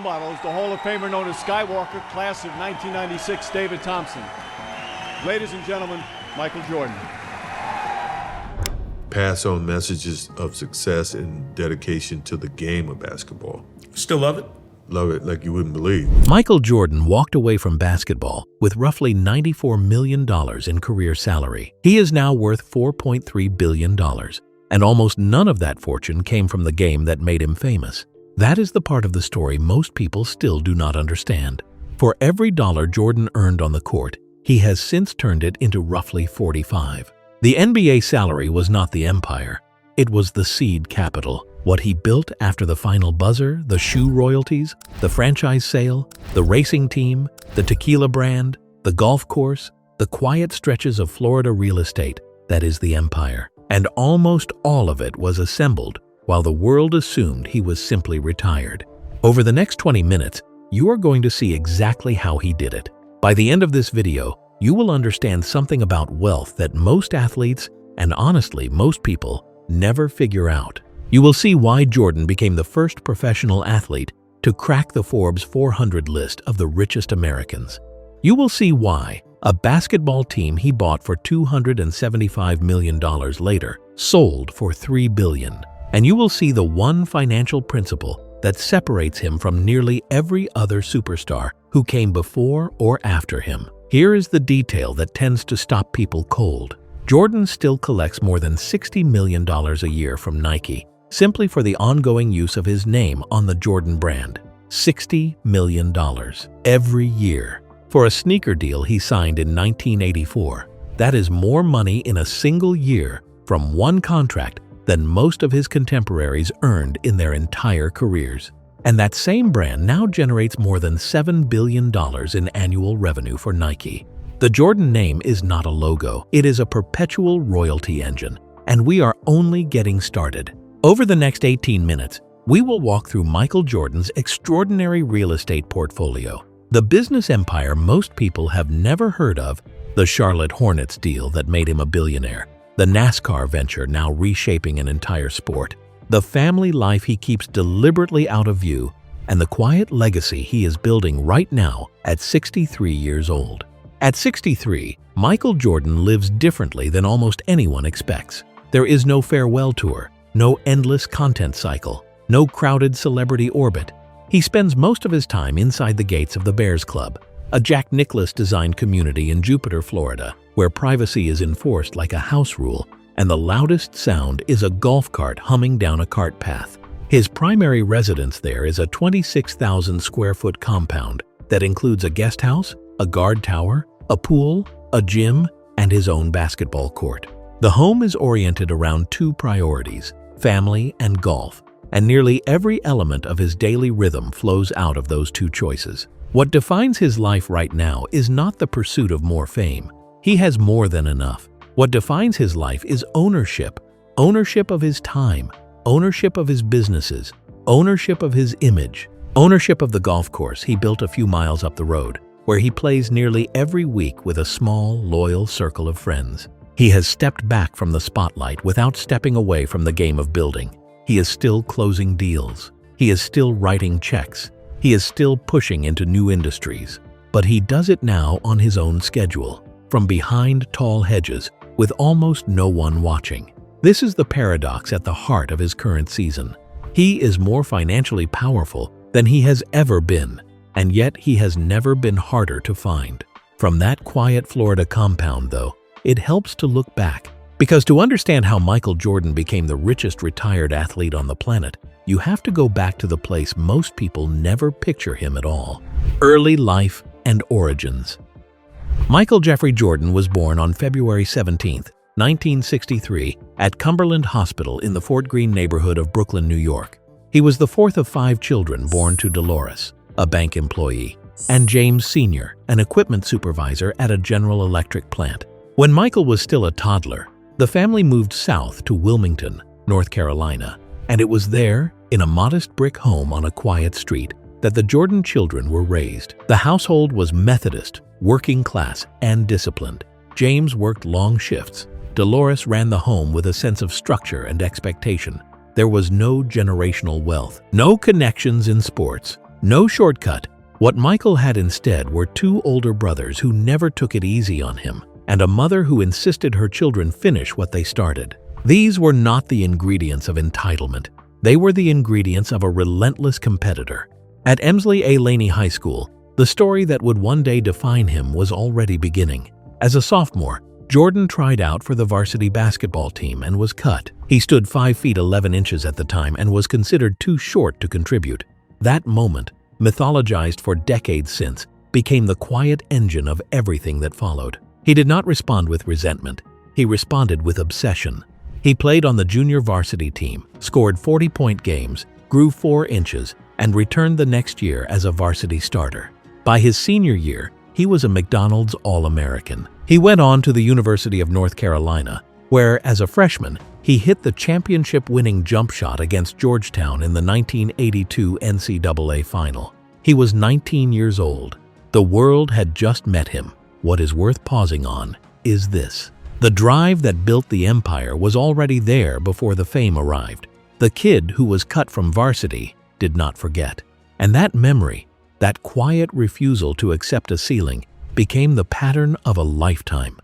model is the Hall of Famer known as Skywalker, class of 1996, David Thompson. Ladies and gentlemen, Michael Jordan. Pass on messages of success and dedication to the game of basketball. Still love it? Love it like you wouldn't believe. Michael Jordan walked away from basketball with roughly $94 million in career salary. He is now worth $4.3 billion, and almost none of that fortune came from the game that made him famous. That is the part of the story most people still do not understand. For every dollar Jordan earned on the court, he has since turned it into roughly 45. The NBA salary was not the empire. It was the seed capital. What he built after the final buzzer, the shoe royalties, the franchise sale, the racing team, the tequila brand, the golf course, the quiet stretches of Florida real estate, that is the empire. And almost all of it was assembled while the world assumed he was simply retired. Over the next 20 minutes, you are going to see exactly how he did it. By the end of this video, you will understand something about wealth that most athletes, and honestly most people, never figure out. You will see why Jordan became the first professional athlete to crack the Forbes 400 list of the richest Americans. You will see why a basketball team he bought for $275 million later sold for $3 billion. And you will see the one financial principle that separates him from nearly every other superstar who came before or after him. Here is the detail that tends to stop people cold. Jordan still collects more than $60 million a year from Nike, simply for the ongoing use of his name on the Jordan brand. $60 million every year. For a sneaker deal he signed in 1984, that is more money in a single year from one contract than most of his contemporaries earned in their entire careers. And that same brand now generates more than $7 billion in annual revenue for Nike. The Jordan name is not a logo, it is a perpetual royalty engine, and we are only getting started. Over the next 18 minutes, we will walk through Michael Jordan's extraordinary real estate portfolio, the business empire most people have never heard of, the Charlotte Hornets deal that made him a billionaire, the NASCAR venture now reshaping an entire sport, the family life he keeps deliberately out of view, and the quiet legacy he is building right now at 63 years old. At 63, Michael Jordan lives differently than almost anyone expects. There is no farewell tour, no endless content cycle, no crowded celebrity orbit. He spends most of his time inside the gates of the Bears Club, a Jack Nicklaus-designed community in Jupiter, Florida, where privacy is enforced like a house rule, and the loudest sound is a golf cart humming down a cart path. His primary residence there is a 26,000 square foot compound that includes a guest house, a guard tower, a pool, a gym, and his own basketball court. The home is oriented around two priorities: family and golf, and nearly every element of his daily rhythm flows out of those two choices. What defines his life right now is not the pursuit of more fame. He has more than enough. What defines his life is ownership. Ownership of his time, ownership of his businesses, ownership of his image, ownership of the golf course he built a few miles up the road, where he plays nearly every week with a small, loyal circle of friends. He has stepped back from the spotlight without stepping away from the game of building. He is still closing deals. He is still writing checks. He is still pushing into new industries. But he does it now on his own schedule, from behind tall hedges, with almost no one watching. This is the paradox at the heart of his current season. He is more financially powerful than he has ever been, and yet he has never been harder to find. From that quiet Florida compound, though, it helps to look back, because to understand how Michael Jordan became the richest retired athlete on the planet, you have to go back to the place most people never picture him at all: early life and origins. Michael Jeffrey Jordan was born on February 17, 1963, at Cumberland Hospital in the Fort Greene neighborhood of Brooklyn, New York. He was the fourth of 5 children born to Dolores, a bank employee, and James Sr., an equipment supervisor at a General Electric plant. When Michael was still a toddler, the family moved south to Wilmington, North Carolina, and it was there, in a modest brick home on a quiet street, that the Jordan children were raised. The household was Methodist, working class, and disciplined. James worked long shifts. Dolores ran the home with a sense of structure and expectation. There was no generational wealth, no connections in sports, No shortcut. What Michael had instead were two older brothers who never took it easy on him, and a mother who insisted her children finish what they started. These were not the ingredients of entitlement. They were the ingredients of a relentless competitor. At Emsley A. Laney High School, the story that would one day define him was already beginning. As a sophomore, Jordan tried out for the varsity basketball team and was cut. He stood 5 feet 11 inches at the time and was considered too short to contribute. That moment, mythologized for decades since, became the quiet engine of everything that followed. He did not respond with resentment. He responded with obsession. He played on the junior varsity team, scored 40-point games, grew 4 inches, and returned the next year as a varsity starter. By his senior year, he was a McDonald's All-American. He went on to the University of North Carolina, where, as a freshman, he hit the championship-winning jump shot against Georgetown in the 1982 NCAA Final. He was 19 years old. The world had just met him. What is worth pausing on is this. The drive that built the empire was already there before the fame arrived. The kid who was cut from varsity did not forget. And that memory, that quiet refusal to accept a ceiling, became the pattern of a lifetime.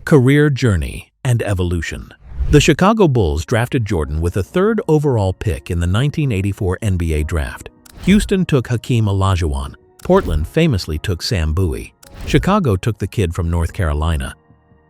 Career journey and evolution. The Chicago Bulls drafted Jordan with the 3rd overall pick in the 1984 NBA draft. Houston took Hakeem Olajuwon. Portland famously took Sam Bowie. Chicago took the kid from North Carolina.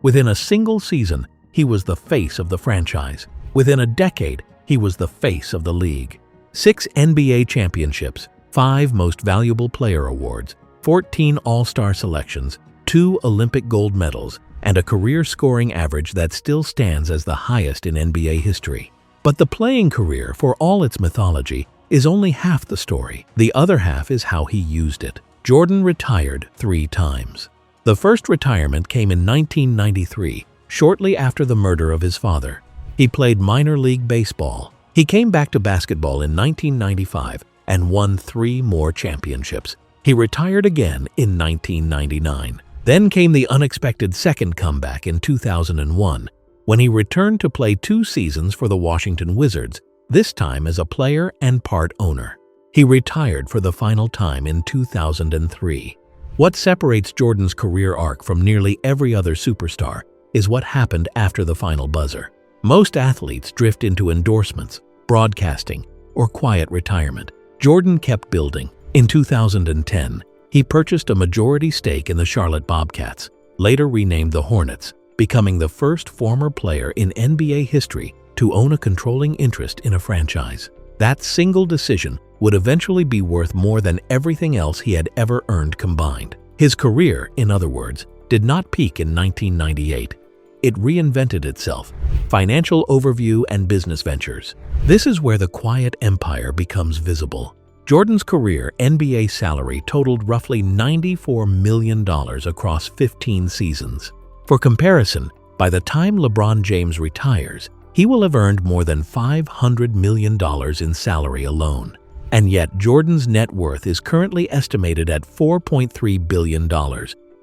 Within a single season, he was the face of the franchise. Within a decade, he was the face of the league. 6 NBA championships, 5 Most Valuable Player awards, 14 All-Star selections, 2 Olympic gold medals, and a career scoring average that still stands as the highest in NBA history. But the playing career, for all its mythology, is only half the story. The other half is how he used it. Jordan retired 3 times. The first retirement came in 1993, shortly after the murder of his father. He played minor league baseball. He came back to basketball in 1995 and won 3 more championships. He retired again in 1999. Then came the unexpected second comeback in 2001, when he returned to play 2 seasons for the Washington Wizards, this time as a player and part owner. He retired for the final time in 2003. What separates Jordan's career arc from nearly every other superstar is what happened after the final buzzer. Most athletes drift into endorsements, broadcasting, or quiet retirement. Jordan kept building. In 2010, he purchased a majority stake in the Charlotte Bobcats, later renamed the Hornets, becoming the first former player in NBA history to own a controlling interest in a franchise. That single decision would eventually be worth more than everything else he had ever earned combined. His career, in other words, did not peak in 1998. It reinvented itself. Financial overview and business ventures. This is where the quiet empire becomes visible. Jordan's career NBA salary totaled roughly $94 million across 15 seasons. For comparison, by the time LeBron James retires, he will have earned more than $500 million in salary alone. And yet, Jordan's net worth is currently estimated at $4.3 billion,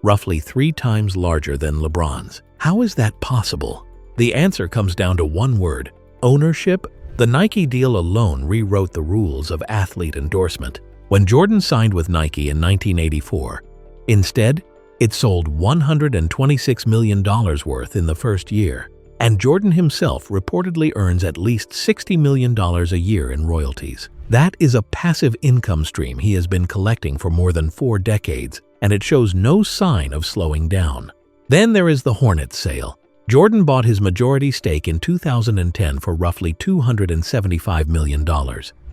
roughly 3 times larger than LeBron's. How is that possible? The answer comes down to one word: ownership. The Nike deal alone rewrote the rules of athlete endorsement. When Jordan signed with Nike in 1984, instead, it sold $126 million worth in the first year, and Jordan himself reportedly earns at least $60 million a year in royalties. That is a passive income stream he has been collecting for more than 4 decades, and it shows no sign of slowing down. Then there is the Hornets sale. Jordan bought his majority stake in 2010 for roughly $275 million.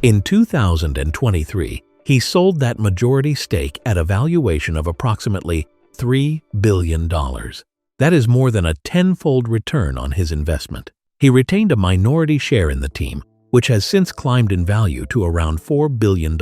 In 2023, he sold that majority stake at a valuation of approximately $3 billion. That is more than a 10-fold return on his investment. He retained a minority share in the team, which has since climbed in value to around $4 billion.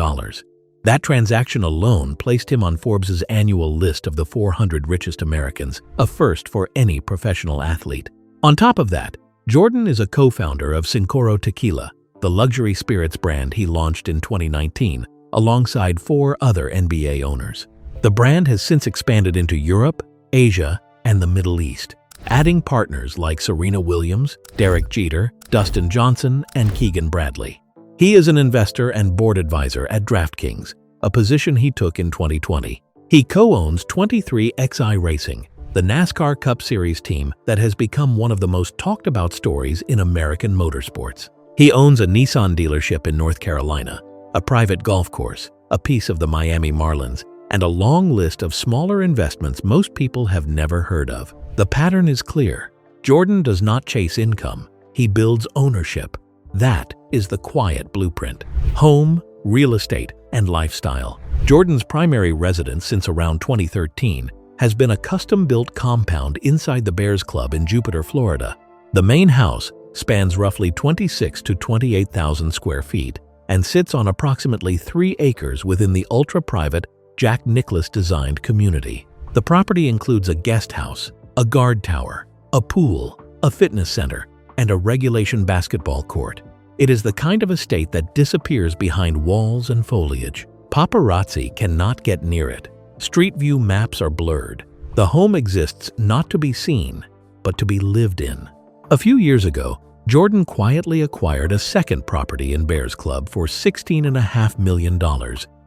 That transaction alone placed him on Forbes' annual list of the 400 richest Americans, a first for any professional athlete. On top of that, Jordan is a co-founder of Cincoro Tequila, the luxury spirits brand he launched in 2019, alongside 4 other NBA owners. The brand has since expanded into Europe, Asia, and the Middle East, adding partners like Serena Williams, Derek Jeter, Dustin Johnson, and Keegan Bradley. He is an investor and board advisor at DraftKings, a position he took in 2020. He co-owns 23XI Racing, the NASCAR Cup Series team that has become one of the most talked about stories in American motorsports. He owns a Nissan dealership in North Carolina, a private golf course, a piece of the Miami Marlins, and a long list of smaller investments most people have never heard of. The pattern is clear. Jordan does not chase income. He builds ownership. That is the quiet blueprint. Home, real estate, and lifestyle. Jordan's primary residence since around 2013 has been a custom-built compound inside the Bears Club in Jupiter, Florida. The main house spans roughly 26,000 to 28,000 square feet and sits on approximately 3 acres within the ultra-private Jack Nicklaus-designed community. The property includes a guest house, a guard tower, a pool, a fitness center, and a regulation basketball court. It is the kind of estate that disappears behind walls and foliage. Paparazzi cannot get near it. Street view maps are blurred. The home exists not to be seen, but to be lived in. A few years ago, Jordan quietly acquired a second property in Bears Club for $16.5 million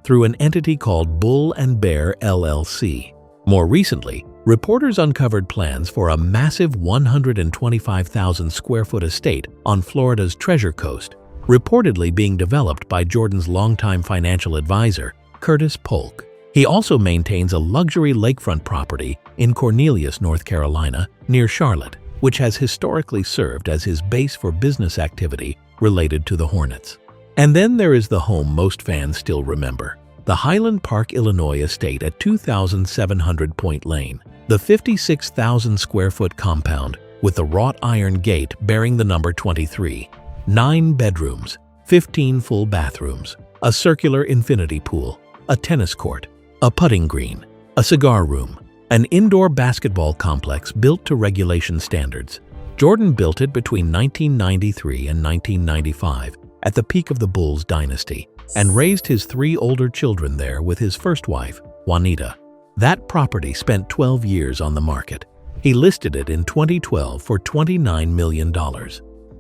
through an entity called Bull and Bear LLC. More recently, reporters uncovered plans for a massive 125,000 square foot estate on Florida's Treasure Coast, reportedly being developed by Jordan's longtime financial advisor, Curtis Polk. He also maintains a luxury lakefront property in Cornelius, North Carolina, near Charlotte, which has historically served as his base for business activity related to the Hornets. And then there is the home most fans still remember, the Highland Park, Illinois estate at 2700 Point Lane, the 56,000 square foot compound with the wrought iron gate bearing the number 23, 9 bedrooms, 15 full bathrooms, a circular infinity pool, a tennis court, a putting green, a cigar room, an indoor basketball complex built to regulation standards. Jordan built it between 1993 and 1995 at the peak of the Bulls dynasty and raised his 3 older children there with his first wife, Juanita. That property spent 12 years on the market. He listed it in 2012 for $29 million.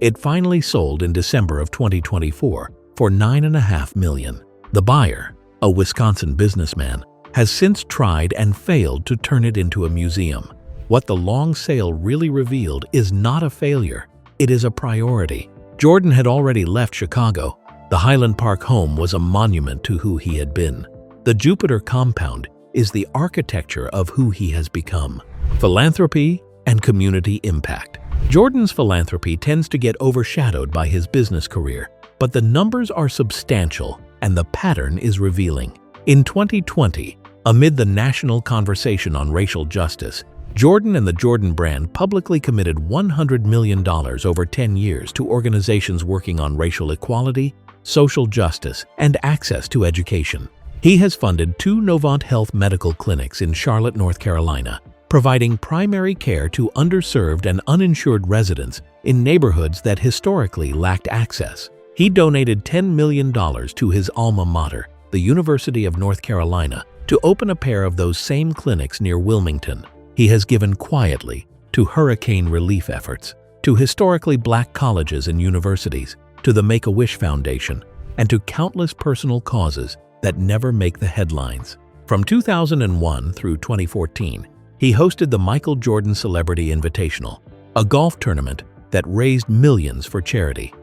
It finally sold in December of 2024 for $9.5 million. The buyer, a Wisconsin businessman, has since tried and failed to turn it into a museum. What the long sale really revealed is not a failure, it is a priority. Jordan had already left Chicago. The Highland Park home was a monument to who he had been. The Jupiter compound is the architecture of who he has become. Philanthropy and community impact. Jordan's philanthropy tends to get overshadowed by his business career, but the numbers are substantial and the pattern is revealing. In 2020, amid the national conversation on racial justice, Jordan and the Jordan brand publicly committed $100 million over 10 years to organizations working on racial equality, social justice, and access to education. He has funded 2 Novant Health medical clinics in Charlotte, North Carolina, providing primary care to underserved and uninsured residents in neighborhoods that historically lacked access. He donated $10 million to his alma mater, the University of North Carolina, to open a pair of those same clinics near Wilmington. He has given quietly to hurricane relief efforts, to historically black colleges and universities, to the Make-A-Wish Foundation, and to countless personal causes that never make the headlines. From 2001 through 2014, he hosted the Michael Jordan Celebrity Invitational, a golf tournament that raised millions for charity.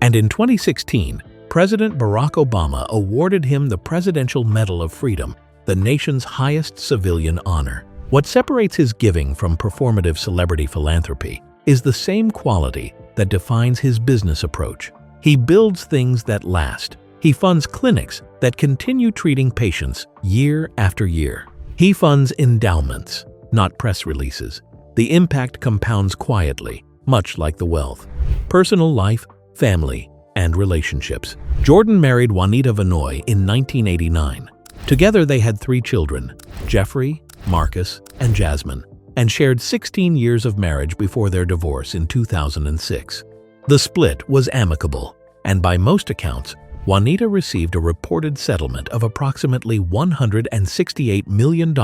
And in 2016, President Barack Obama awarded him the Presidential Medal of Freedom, the nation's highest civilian honor. What separates his giving from performative celebrity philanthropy is the same quality that defines his business approach. He builds things that last. He funds clinics that continue treating patients year after year. He funds endowments, not press releases. The impact compounds quietly, much like the wealth. Personal life, family, and relationships. Jordan married Juanita Vanoy in 1989. Together they had 3 children, Jeffrey, Marcus, and Jasmine, and shared 16 years of marriage before their divorce in 2006. The split was amicable, and by most accounts, Juanita received a reported settlement of approximately $168 million,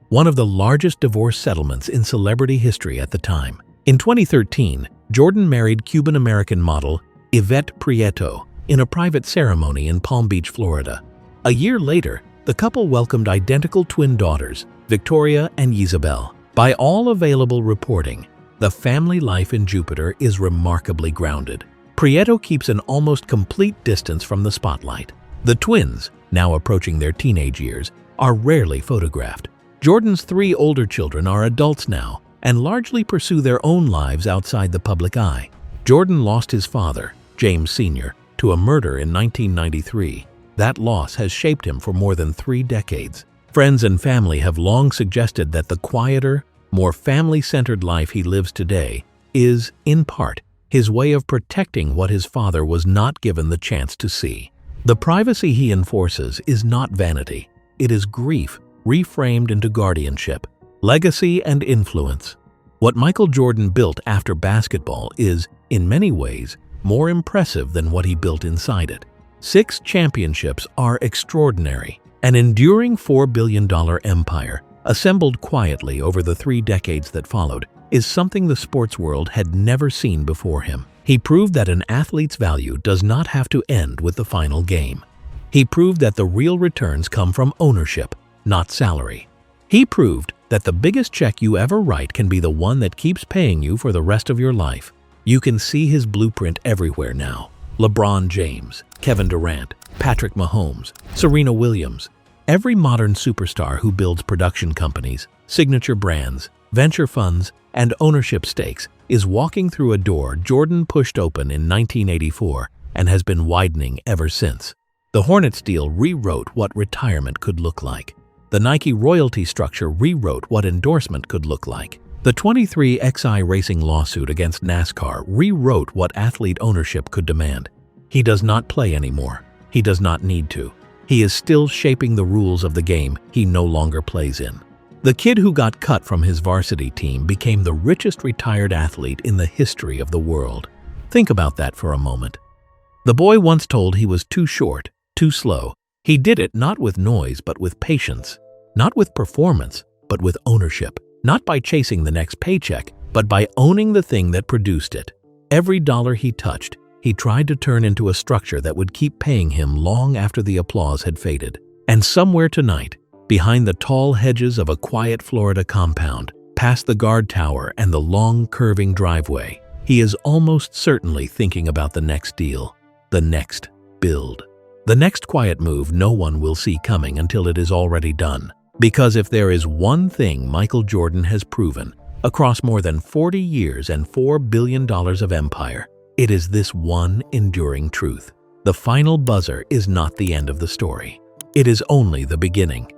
one of the largest divorce settlements in celebrity history at the time. In 2013, Jordan married Cuban-American model Yvette Prieto in a private ceremony in Palm Beach, Florida. A year later, the couple welcomed identical twin daughters, Victoria and Isabel. By all available reporting, the family life in Jupiter is remarkably grounded. Prieto keeps an almost complete distance from the spotlight. The twins, now approaching their teenage years, are rarely photographed. Jordan's 3 older children are adults now and largely pursue their own lives outside the public eye. Jordan lost his father, James Sr., to a murder in 1993. That loss has shaped him for more than 3 decades. Friends and family have long suggested that the quieter, more family-centered life he lives today is, in part, his way of protecting what his father was not given the chance to see. The privacy he enforces is not vanity. It is grief reframed into guardianship, legacy, and influence. What Michael Jordan built after basketball is, in many ways, more impressive than what he built inside it. 6 championships are extraordinary. An enduring $4 billion empire, assembled quietly over the 3 decades that followed, is something the sports world had never seen before him. He proved that an athlete's value does not have to end with the final game. He proved that the real returns come from ownership, not salary. He proved that the biggest check you ever write can be the one that keeps paying you for the rest of your life. You can see his blueprint everywhere now. LeBron James, Kevin Durant, Patrick Mahomes, Serena Williams. Every modern superstar who builds production companies, signature brands, venture funds, and ownership stakes is walking through a door Jordan pushed open in 1984 and has been widening ever since. The Hornets deal rewrote what retirement could look like. The Nike royalty structure rewrote what endorsement could look like. The 23XI racing lawsuit against NASCAR rewrote what athlete ownership could demand. He does not play anymore. He does not need to. He is still shaping the rules of the game he no longer plays in. The kid who got cut from his varsity team became the richest retired athlete in the history of the world. Think about that for a moment. The boy once told he was too short, too slow. He did it not with noise but with patience. Not with performance, but with ownership. Not by chasing the next paycheck, but by owning the thing that produced it. Every dollar he touched, he tried to turn into a structure that would keep paying him long after the applause had faded. And somewhere tonight, behind the tall hedges of a quiet Florida compound, past the guard tower and the long curving driveway, he is almost certainly thinking about the next deal, the next build. The next quiet move no one will see coming until it is already done. Because if there is one thing Michael Jordan has proven across more than 40 years and $4 billion of empire, it is this one enduring truth. The final buzzer is not the end of the story. It is only the beginning.